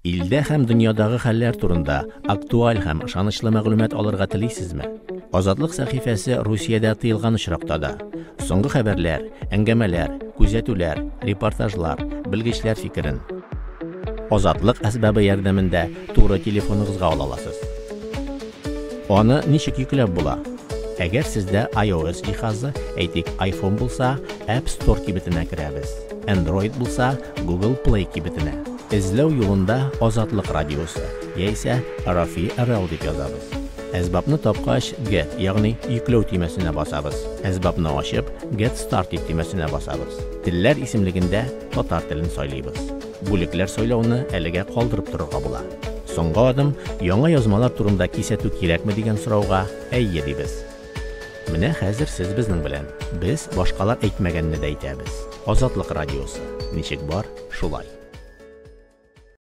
Илдә һәм дөньядагы хәлләр турында актуаль һәм ышанычлы мәгълүмат алырга телисезме? Азатлык сәхифәсе Русиядә тыелган очракта да соңгы хәбәрләр, әңгәмәләр, күзәтүләр, репортажлар, белгечләр фикерен Азатлык әсбабы ярдәмендә туры телефоныгызга ала аласыз. Аны ничек йөкләп була? Әгәр сездә iOS җиһазы, әйтик iPhone булса, App Store кибетенә керәбез. Android булса, Google Play кибетенә. Эзләү юлында Азатлык радиосы, яисә RFI RL дип язабыз. Әсбапны тапкач Get, ягъни йөкләү тимәсенә басабыз. Әсбапны ачып Get Started тимәсенә басабыз. Телләр исемлегендә татар телен сайлыйбыз. Бүлекләр сайлауны әлегә калдырып торырга була. Соңгы адым яңа язмалар турында кисәтү кирәкме дигән сорауга әйе дибез. Менә хәзер сез безнең белән. Без башкалар әйтмәгәнне дә әйтәбез. Азатлык радиосы. Ничек бар, шулай.